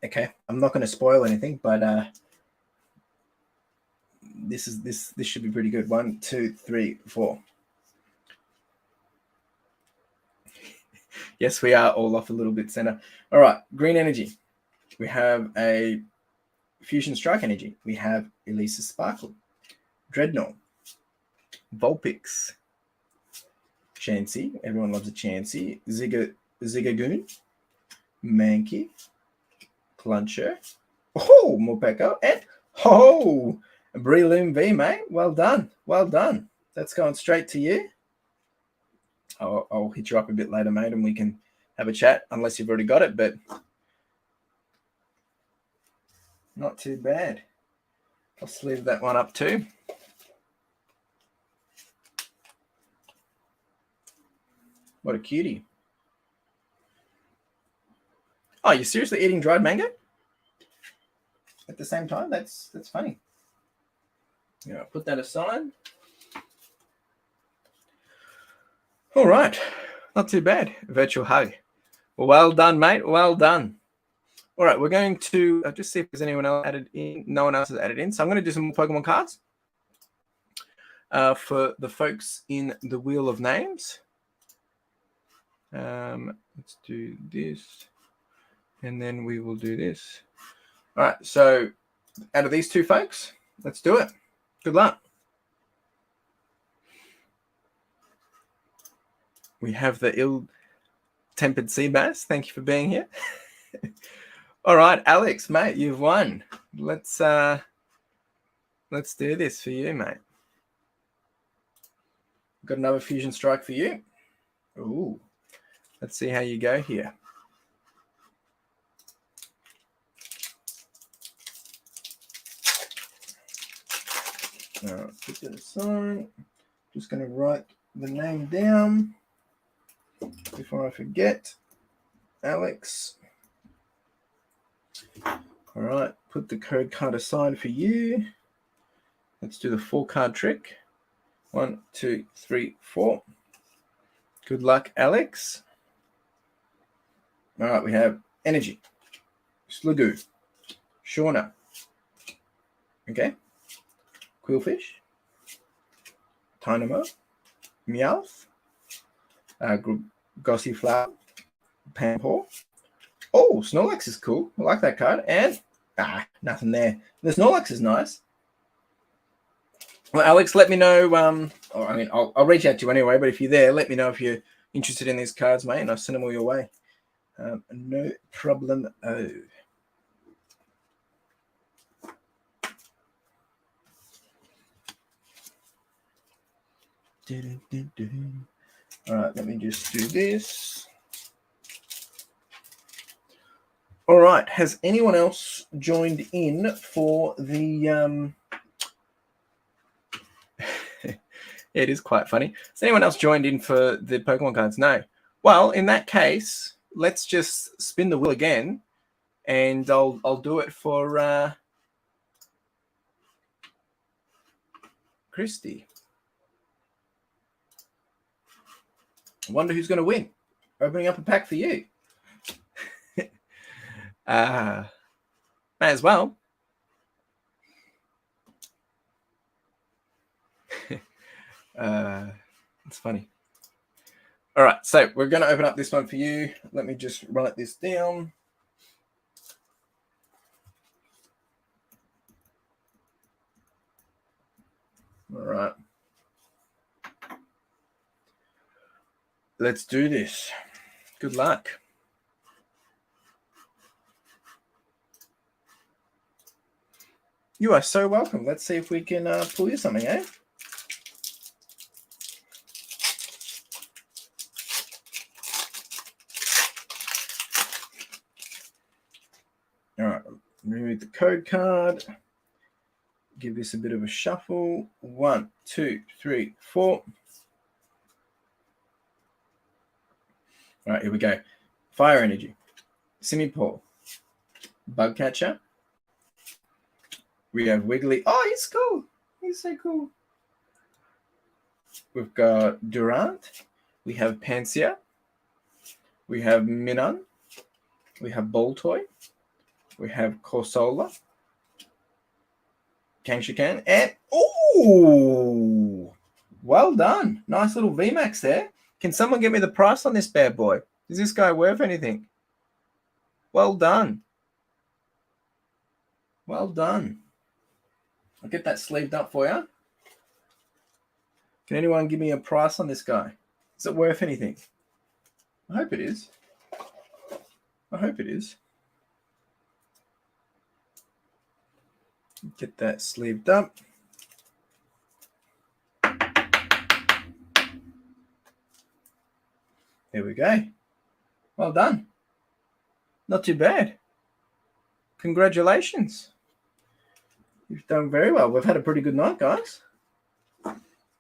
Okay, I'm not going to spoil anything, but this should be pretty good. 1, 2, 3, 4. Yes, we are all off a little bit center. All right, green energy. We have a Fusion Strike energy. We have Elisa Sparkle, Dreadnought, Vulpix, Chansey. Everyone loves a Chansey. Zigagoon, Mankey, Cluncher. Oh, Morpeko. And Breloom V, mate. Well done. Well done. That's going straight to you. I'll hit you up a bit later, mate, and we can have a chat, unless you've already got it, but not too bad. I'll sleeve that one up too. What a cutie. Oh, you're seriously eating dried mango at the same time? That's funny. Yeah, put that aside. All right, not too bad. Virtual hug. Well done, mate. Well done. All right, we're going to just see if there's anyone else added in. No one else has added in. So I'm going to do some more Pokemon cards for the folks in the Wheel of Names. Let's do this. And then we will do this. All right, so out of these two folks, let's do it. Good luck. We have the ill-tempered sea bass. Thank you for being here. All right, Alex, mate, you've won. Let's do this for you, mate. Got another Fusion Strike for you. Ooh, let's see how you go here. All right, put that aside. Just going to write the name down before I forget. Alex. All right, put the code card aside for you. Let's do the 4-card trick. 1, 2, 3, 4. Good luck, Alex. All right, we have Energy, Slugoo, Shauna. Okay. Quillfish, Dynamo, Meowth, Gossiflower, Pampor. Oh, Snorlax is cool. I like that card. And nothing there. The Snorlax is nice. Well, Alex, let me know. I'll reach out to you anyway. But if you're there, let me know if you're interested in these cards, mate, and I'll send them all your way. No problem. Oh. All right, let me just do this. All right, has anyone else joined in for the It is quite funny. Has anyone else joined in for the Pokemon cards? No. Well, in that case, let's just spin the wheel again, and I'll do it for Christy. I wonder who's going to win. Opening up a pack for you. May as well. It's funny. All right, so we're going to open up this one for you. Let me just write this down. All right. Let's do this. Good luck. You are so welcome. Let's see if we can pull you something, eh? All right, remove the code card. Give this a bit of a shuffle. 1, 2, 3, 4. All right, here we go. Fire Energy, Simipour, Bugcatcher. We have Wiggly. Oh, he's cool. He's so cool. We've got Durant. We have Pansear. We have Minun. We have Boltoy. We have Corsola. Kangshikan. And, ooh, well done. Nice little VMAX there. Can someone give me the price on this bad boy? Is this guy worth anything? Well done. Well done. I'll get that sleeved up for you. Can anyone give me a price on this guy? Is it worth anything? I hope it is. I hope it is. Get that sleeved up. There we go. Well done. Not too bad. Congratulations. You've done very well. We've had a pretty good night, guys.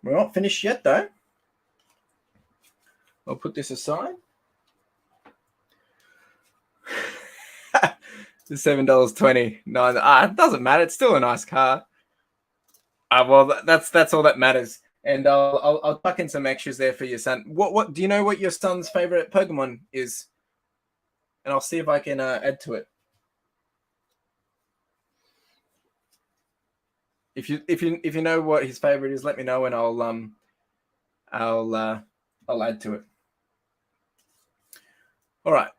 We're not finished yet, though. I'll put this aside. $7.20. No, it doesn't matter. It's still a nice car. Well, that's all that matters. And I'll tuck in some extras there for your son. What do you know what your son's favorite Pokemon is? And I'll see if I can add to it. If you know what his favorite is, let me know and I'll add to it. All right.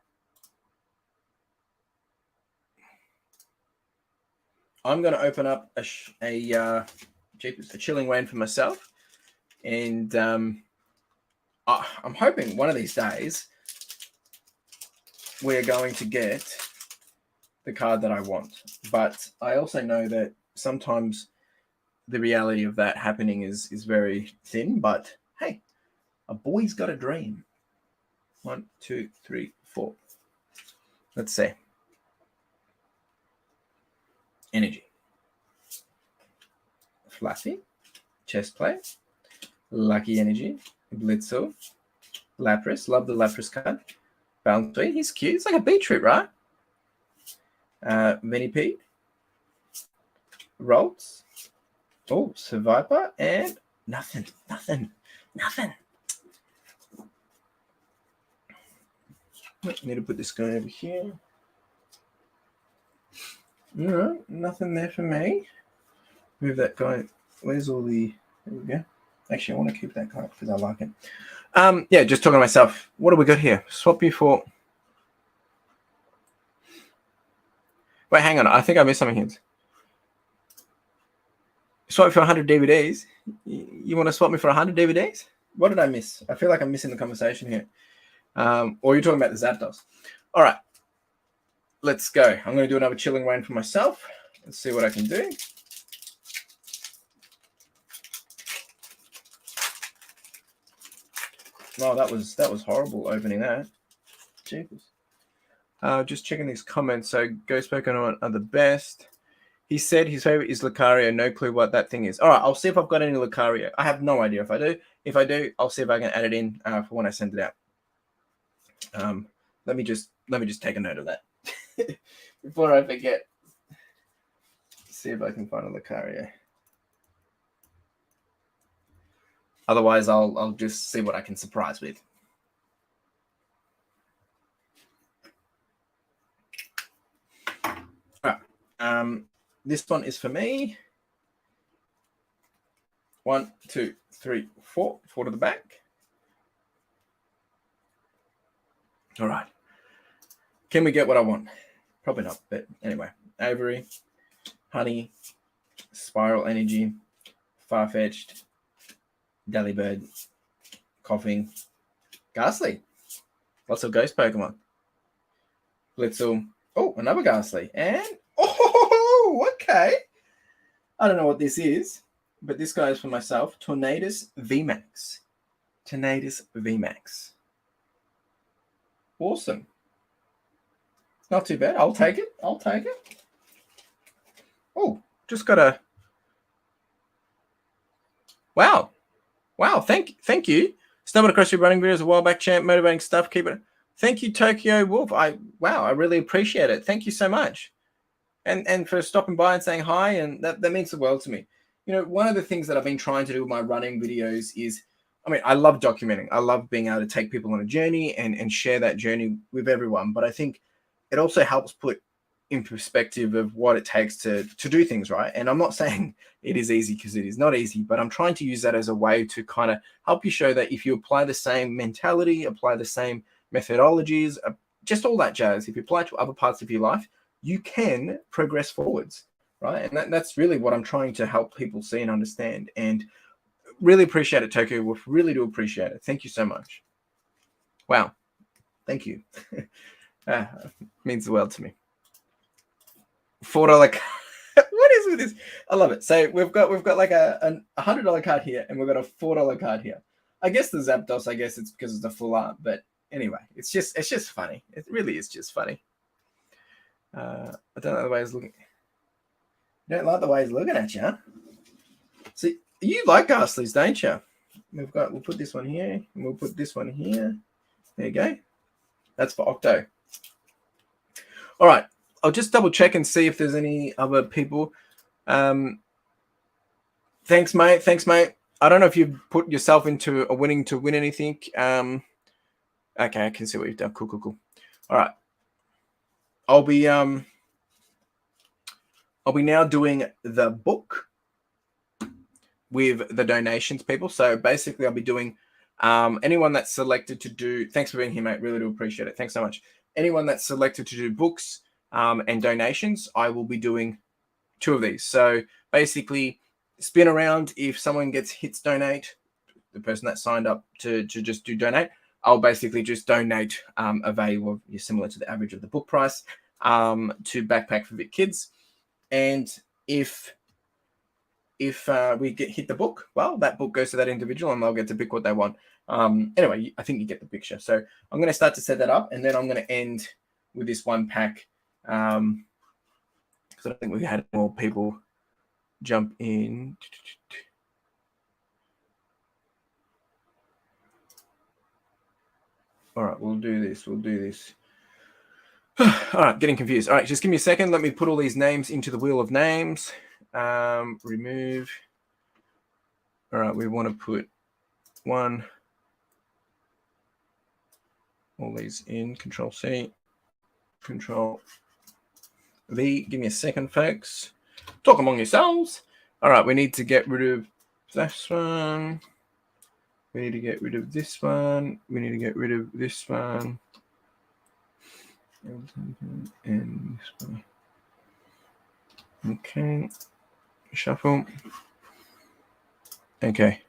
I'm going to open up a chilling rain for myself, and I'm hoping one of these days we're going to get the card that I want. But I also know that sometimes the reality of that happening is very thin. But hey, a boy's got a dream. 1, 2, 3, 4. Let's see. Energy. Fluffy. Chest plate. Lucky Energy. Blitzel. Lapras. Love the Lapras card. Balance Sweet. He's cute. It's like a beetroot, right? Venipede. Rolls. Oh, Survivor. And nothing. Need to put this guy over here. All right, nothing there for me. Move that guy. Where's all the... There we go. Actually, I want to keep that guy because I like it. Yeah, just talking to myself. What do we got here? Swap you for... Wait, hang on. I think I missed something here. Swap me for 100 DVDs? You want to swap me for 100 DVDs? What did I miss? I feel like I'm missing the conversation here. Or you're talking about the Zapdos. All right. Let's go. I'm going to do another chilling rain for myself. Let's see what I can do. Oh, that was horrible opening that. Jeepers. Just checking these comments. So Ghost Pokemon are the best. He said his favorite is Lucario. No clue what that thing is. All right, I'll see if I've got any Lucario. I have no idea if I do. If I do, I'll see if I can add it in for when I send it out. Let me just take a note of that before I forget. See if I can find a Lucario. Otherwise, I'll just see what I can surprise with. All right. This one is for me. 1, 2, 3, 4. 4 to the back. All right. Can we get what I want? Probably not, but anyway. Avery, Honey, Spiral Energy, Farfetch'd, Delibird, Coughing, Ghastly. Lots of Ghost Pokemon. Blitzel. Oh, another Ghastly. And, oh, okay. I don't know what this is, but this guy is for myself. Tornadus VMAX. Tornadus VMAX. Awesome. Not too bad. I'll take it. Oh, just got a... Wow. Thank you. Stumbled across your running videos a while back, champ. Motivating stuff. Keep it. Thank you, Tokyo Wolf. I really appreciate it. Thank you so much. And for stopping by and saying hi, and that means the world to me. You know, one of the things that I've been trying to do with my running videos is, I mean, I love documenting. I love being able to take people on a journey and share that journey with everyone. But I think it also helps put in perspective of what it takes to do things, right? And I'm not saying it is easy, because it is not easy, but I'm trying to use that as a way to kind of help you show that if you apply the same mentality, apply the same methodologies, just all that jazz, if you apply it to other parts of your life, you can progress forwards, right? And that's really what I'm trying to help people see and understand. And really appreciate it, Tokyo Wolf. Really do appreciate it. Thank you so much. Wow. Thank you. Means the world to me. $4 card. What is with this? I love it. So we've got like a $100 card here, and we've got a $4 card here. I guess the Zapdos, I guess it's because it's the full art, but anyway, it's just funny. It really is just funny. I don't like the way he's looking. You don't like the way he's looking at you, huh? See, you like Ghastlies, don't you? We'll put this one here, and we'll put this one here. There you go. That's for Octo. All right. I'll just double check and see if there's any other people. Thanks, mate. Thanks, mate. I don't know if you've put yourself into a winning to win anything. Okay, I can see what you've done. Cool. All right. I'll be now doing the book with the donations, people. So basically, I'll be doing anyone that's selected to do. Thanks for being here, mate. Really do appreciate it. Thanks so much. Anyone that's selected to do books and donations, I will be doing 2 of these. So basically, spin around. If someone hits donate, the person that signed up to just do donate, I'll basically just donate a value of similar to the average of the book price to Backpack for Vic Kids. And if we hit the book, well, that book goes to that individual and they'll get to pick what they want. Anyway, I think you get the picture. So I'm going to start to set that up, and then I'm going to end with this one pack because I don't think we had more people jump in. All right, we'll do this. All right, getting confused. All right, just give me a second. Let me put all these names into the wheel of names. Remove. All right, we want to put 1. All these in. Control C. Control V. Give me a second, folks. Talk among yourselves. All right, we need to get rid of this one. We need to get rid of this one. We need to get rid of this one. And this one. Okay. Shuffle. Okay.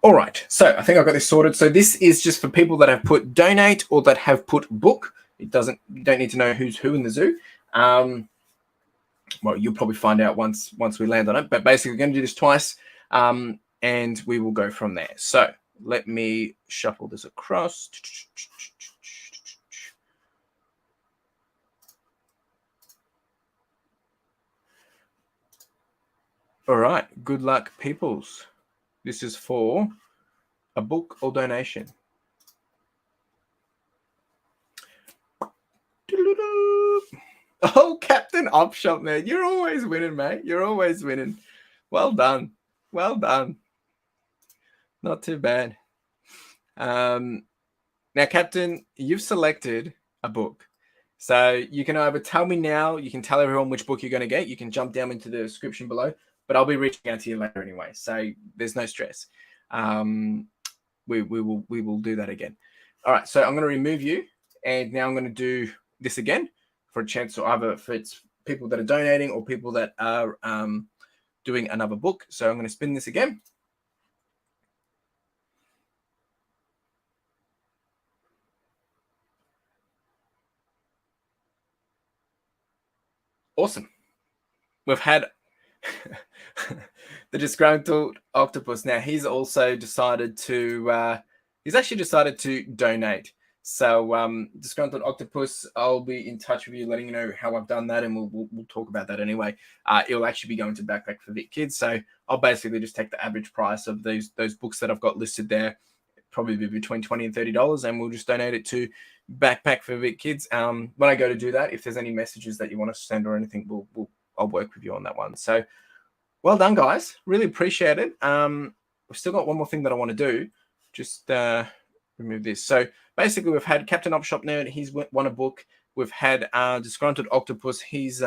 All right. So I think I've got this sorted. So this is just for people that have put donate or that have put book. You don't need to know who's who in the zoo. Well, you'll probably find out once we land on it. But basically, we're going to do this twice, and we will go from there. So let me shuffle this across. All right. Good luck, peoples. This is for a book or donation. Oh, Captain Opshop, man. You're always winning, mate. You're always winning. Well done. Well done. Not too bad. Now, Captain, you've selected a book. So you can either tell me now, you can tell everyone which book you're going to get. You can jump down into the description below, but I'll be reaching out to you later anyway. So there's no stress. We will do that again. All right. So I'm going to remove you, and now I'm going to do this again for a chance to either if it's people that are donating or people that are doing another book. So I'm going to spin this again. Awesome. We've had the disgruntled octopus. Now he's also decided to he's actually decided to donate. So disgruntled octopus, I'll be in touch with you, letting you know how I've done that, and we'll talk about that anyway. It'll actually be going to Backpack for Vic Kids. So I'll basically just take the average price of those books that I've got listed there, probably be between $20 and $30, and we'll just donate it to Backpack for Vic Kids. When I go to do that, if there's any messages that you want to send or anything, I'll work with you on that one. So well done, guys. Really appreciate it. We've still got one more thing that I want to do. Just remove this. So basically, we've had Captain Opshop Nerd. He's won a book. We've had Disgruntled Octopus. He's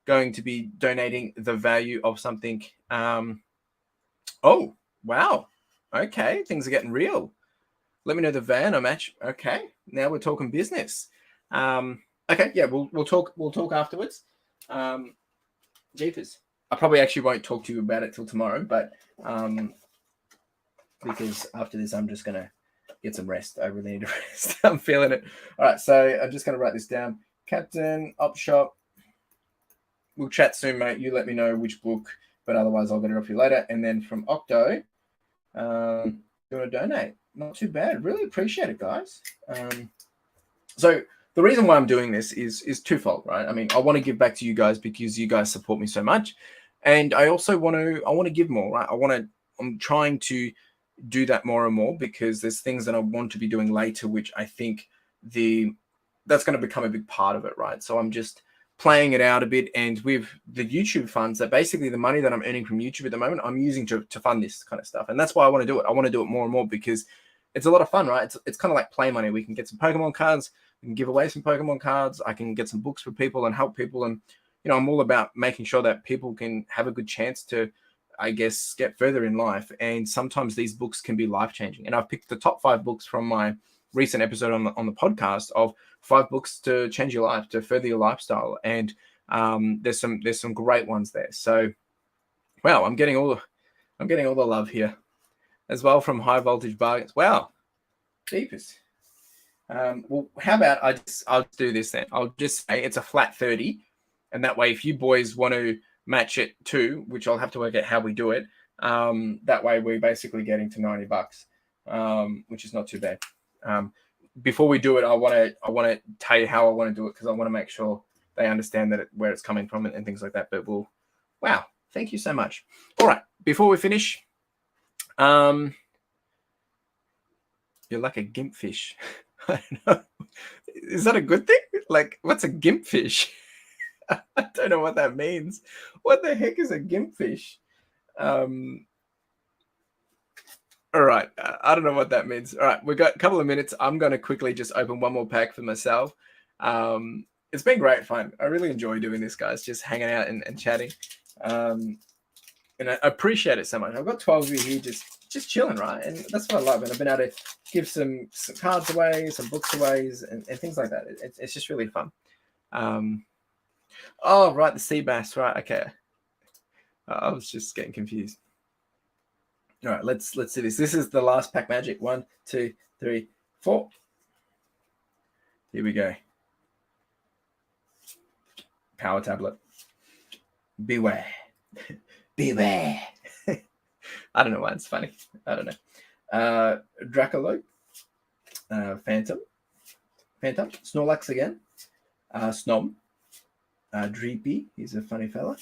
going to be donating the value of something. Oh, wow. Okay, things are getting real. Let me know the van I match. Okay, now we're talking business. Okay, yeah, we'll talk afterwards. Jeepers. I probably actually won't talk to you about it till tomorrow, but because after this, I'm just gonna get some rest. I really need to rest. I'm feeling it. All right, so I'm just gonna write this down. Captain Opshop. We'll chat soon, mate. You let me know which book, but otherwise I'll get it off you later. And then from Octo, you want to donate? Not too bad. Really appreciate it, guys. So the reason why I'm doing this is twofold, right? I mean, I want to give back to you guys because you guys support me so much, and I also want to give more, right? I'm trying to do that more and more because there's things that I want to be doing later, which I think that's going to become a big part of it, right? So I'm just playing it out a bit, and with the YouTube funds, that basically the money that I'm earning from YouTube at the moment, I'm using to fund this kind of stuff. And that's why I want to do it. I want to do it more and more because it's a lot of fun, right? It's kind of like play money. We can get some Pokemon cards, we can give away some Pokemon cards, I can get some books for people and help people. And, you know, I'm all about making sure that people can have a good chance to, I guess, get further in life. And sometimes these books can be life-changing. And I've picked the top 5 books from my recent episode on the podcast of 5 books to change your life, to further your lifestyle. And there's some great ones there. So, wow, I'm getting all the love here as well from High Voltage Bargains. Wow, deepest. Well, how about I'll do this then. I'll just say it's a flat 30, and that way, if you boys want to match it too, which I'll have to work out how we do it, that way we're basically getting to $90, which is not too bad. Before we do it, I want to tell you how I want to do it because I want to make sure they understand that where it's coming from and things like that. But wow, thank you so much. All right, before we finish, you're like a gimp fish. I don't know. Is that a good thing? Like, what's a gimp fish? I don't know what that means. What the heck is a gimp fish? All right. I don't know what that means. All right. We've got a couple of minutes. I'm going to quickly just open one more pack for myself. It's been great fun. I really enjoy doing this, guys, just hanging out and chatting. And I appreciate it so much. I've got 12 of you here just chilling, right? And that's what I love. And I've been able to give some cards away, some books away, and things like that. It's just really fun. Oh, right. The sea bass. Right. Okay. I was just getting confused. All right, let's do this. This is the last pack magic. 1, 2, 3, 4. Here we go. Power tablet. Beware. Beware. I don't know why it's funny. I don't know. Dracolope. Phantom. Snorlax again. Snom. Dreepy. He's a funny fella.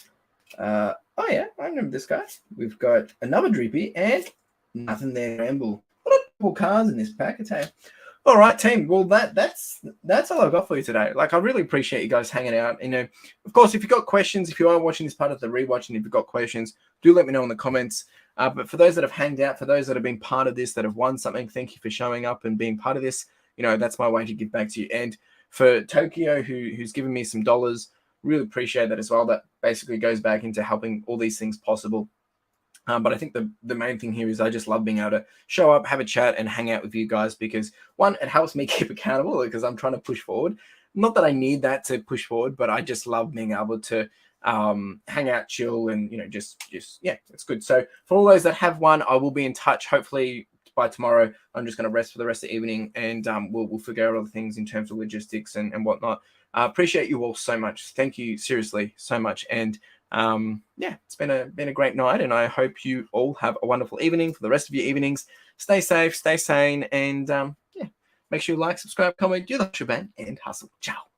Oh yeah, I remember this guy. We've got another Dreepy and nothing there, Ramble. What a couple cards in this pack, I tell you. All right, team. Well, that's all I've got for you today. Like, I really appreciate you guys hanging out. You know, of course, if you've got questions, if you are watching this part of the rewatch, and if you've got questions, do let me know in the comments. But for those that have hanged out, for those that have been part of this, that have won something, thank you for showing up and being part of this. You know, that's my way to give back to you. And for Tokyo, who's given me some dollars, really appreciate that as well. That basically goes back into helping all these things possible. But I think the main thing here is I just love being able to show up, have a chat, and hang out with you guys because, one, it helps me keep accountable because I'm trying to push forward. Not that I need that to push forward, but I just love being able to hang out, chill, and, you know, just yeah, it's good. So for all those that have won, I will be in touch. Hopefully by tomorrow, I'm just going to rest for the rest of the evening, and we'll figure out all the things in terms of logistics and whatnot. Appreciate you all so much. Thank you seriously so much. And yeah, it's been a great night, and I hope you all have a wonderful evening for the rest of your evenings. Stay safe, stay sane, and yeah, make sure you like, subscribe, comment, do the shebang, and hustle. Ciao.